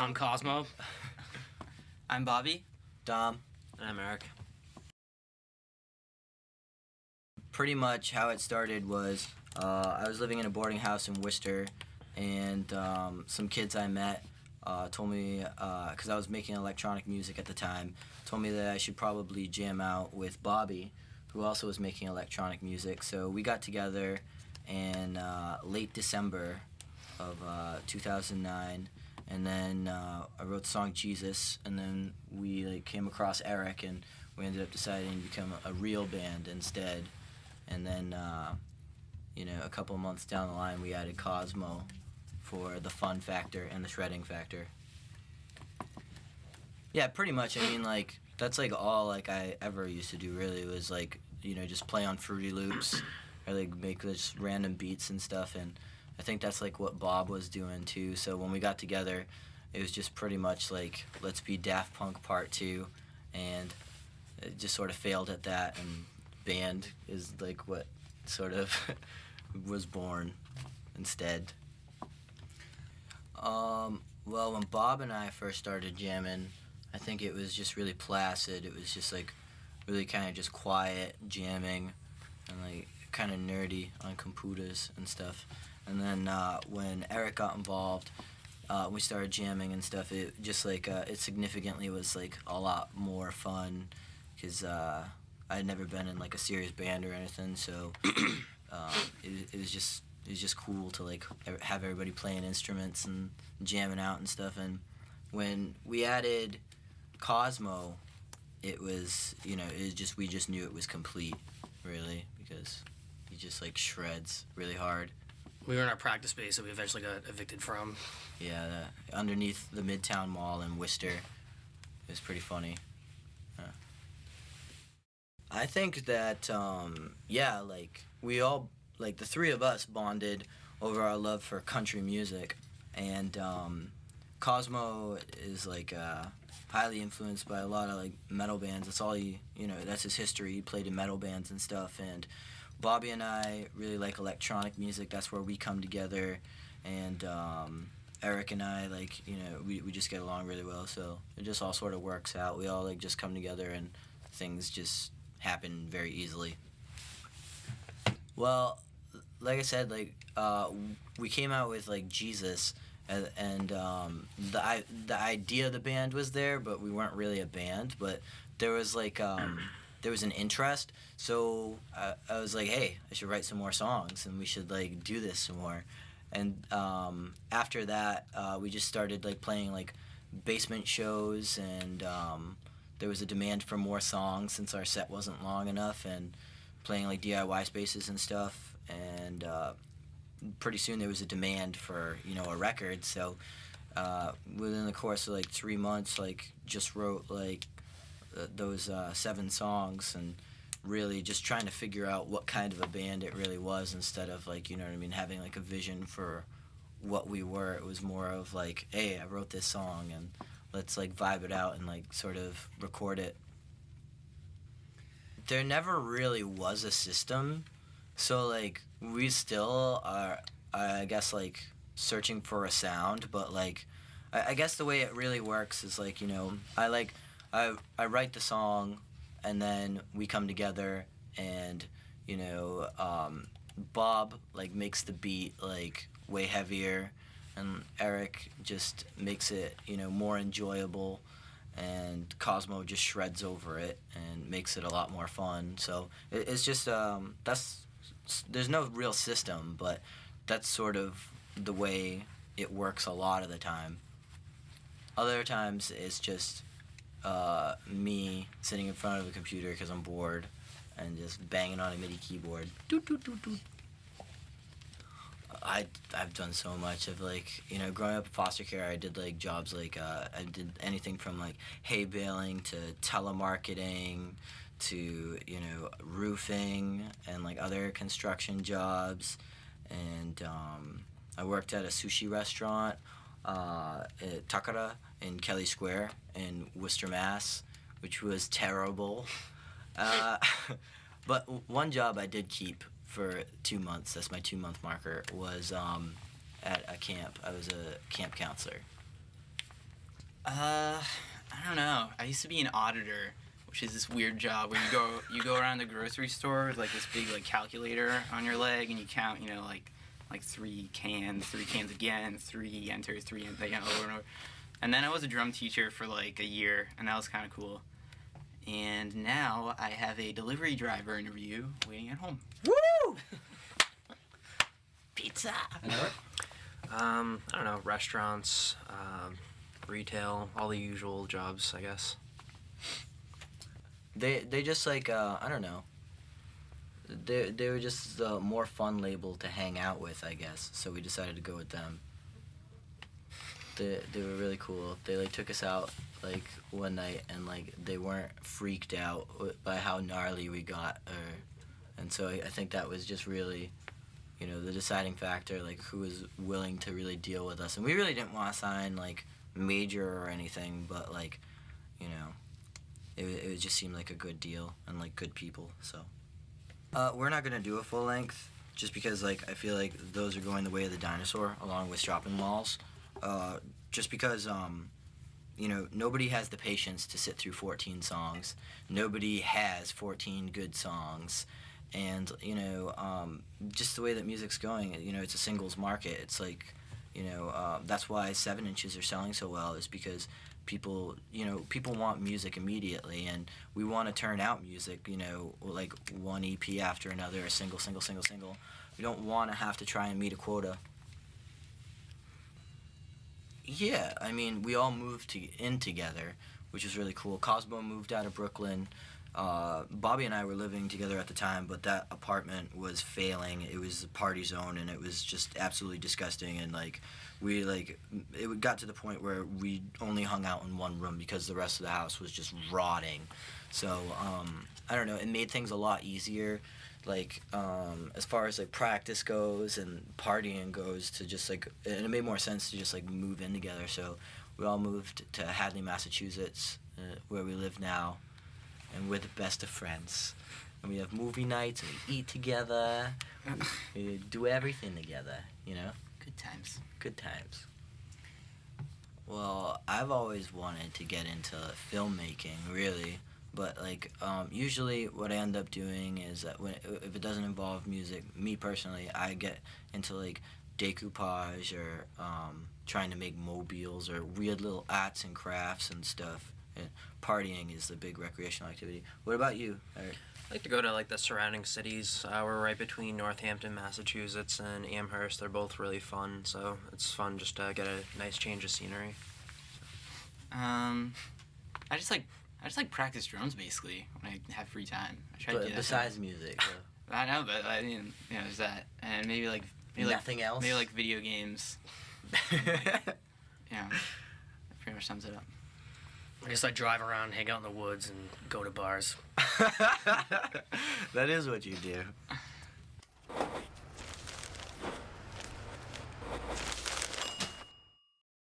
I'm Cosmo. I'm Bobby. Dom. And I'm Eric. Pretty much how it started was I was living in a boarding house in Worcester, and some kids I met told me, because I was making electronic music at the time, told me that I should probably jam out with Bobby, who also was making electronic music. So we got together in late December of 2009, and then I wrote the song Jesus, and then we came across Eric, and we ended up deciding to become a real band instead. And then a couple months down the line, we added Cosmo for the fun factor and the shredding factor. Yeah, pretty much. I mean, that's all I ever used to do, really, was just play on Fruity Loops or make just random beats and stuff. And I think that's what Bob was doing too. So when we got together, it was just pretty much let's be Daft Punk Part 2, and it just sort of failed at that, and band is what sort of was born instead. Well, when Bob and I first started jamming, I think it was just really placid. It was just really kind of just quiet jamming and kind of nerdy on computers and stuff. And then when Eric got involved, we started jamming and stuff. It just it significantly was a lot more fun, because I had never been in a serious band or anything. So it was just cool to have everybody playing instruments and jamming out and stuff. And when we added Cosmo, it was we just knew it was complete, really, because he just shreds really hard. We were in our practice space that we eventually got evicted from. Yeah, underneath the Midtown Mall in Worcester. It was pretty funny. I think that we all, the three of us bonded over our love for country music, and Cosmo is highly influenced by a lot of metal bands. That's all that's his history. He played in metal bands and stuff. And Bobby and I really like electronic music. That's where we come together. And Eric and I we just get along really well. So it just all sort of works out. We all just come together, and things just happen very easily. Well, like I said, we came out with Jesus, and the idea of the band was there, but we weren't really a band. But there was there was an interest, so I was hey, I should write some more songs, and we should do this some more. And after that, we just started playing basement shows, and there was a demand for more songs since our set wasn't long enough, and playing DIY spaces and stuff. And pretty soon there was a demand for a record. So within the course of 3 months, just wrote those 7 songs, and really just trying to figure out what kind of a band it really was, instead of having a vision for what we were. It was more of hey, I wrote this song, and let's vibe it out and sort of record it. There never really was a system, so we still are, I guess, searching for a sound. But I guess the way it really works is I write the song, and then we come together, and Bob makes the beat way heavier, and Eric just makes it more enjoyable, and Cosmo just shreds over it and makes it a lot more fun. So it's just there's no real system, but that's sort of the way it works a lot of the time. Other times it's just me sitting in front of a computer because I'm bored, and just banging on a MIDI keyboard. Doot, doot, doot, doot. I've done so much of growing up in foster care. I did jobs I did anything from hay baling to telemarketing to roofing and other construction jobs. And I worked at a sushi restaurant at Takara in Kelly Square in Worcester, Mass, which was terrible. But one job I did keep for 2 months, that's my 2-month marker, was at a camp. I was a camp counselor. I don't know. I used to be an auditor, which is this weird job where you go around the grocery store with like this big like calculator on your leg and you count, like 3 cans again, 3 enters, 3 over and over. And then I was a drum teacher for like a year, and that was kind of cool. And now I have a delivery driver interview waiting at home. Woo! Pizza. I don't know, restaurants, retail, all the usual jobs, I guess. They just like I don't know. They were just a more fun label to hang out with, I guess. So we decided to go with them. They were really cool. They like took us out like one night and like they weren't freaked out by how gnarly we got, and so I think that was just really, the deciding factor, like who was willing to really deal with us. And we really didn't want to sign like major or anything, but like, it just seemed like a good deal and like good people. So we're not gonna do a full length just because like I feel like those are going the way of the dinosaur along with shopping malls. Just because nobody has the patience to sit through 14 songs. Nobody has 14 good songs. And, just the way that music's going, it's a singles market. It's like, that's why 7 inches are selling so well, is because people want music immediately, and we want to turn out music, like one EP after another, a single. We don't want to have to try and meet a quota. Yeah, I mean, we all moved in together, which was really cool. Cosmo moved out of Brooklyn. Bobby and I were living together at the time, but that apartment was failing. It was a party zone, and it was just absolutely disgusting. And it got to the point where we only hung out in one room because the rest of the house was just rotting. So I don't know. It made things a lot easier, like as far as like practice goes and partying goes, to just like, and it made more sense to just like move in together. So we all moved to Hadley, Massachusetts, where we live now. And we're the best of friends. And we have movie nights, and we eat together. We do everything together, Good times. Good times. Well, I've always wanted to get into filmmaking, really. But, like, usually what I end up doing is that if it doesn't involve music, me personally, I get into, like, decoupage or trying to make mobiles or weird little arts and crafts and stuff. And partying is the big recreational activity. What about you, Eric? I like to go to like the surrounding cities. We're right between Northampton, Massachusetts, and Amherst. They're both really fun, so it's fun just to get a nice change of scenery. I just like practice drums basically when I have free time. I try to do that. Besides music. I know, but I mean, there's that, and maybe Nothing else? Maybe like video games. That pretty much sums it up. I guess I drive around, hang out in the woods, and go to bars. That is what you do.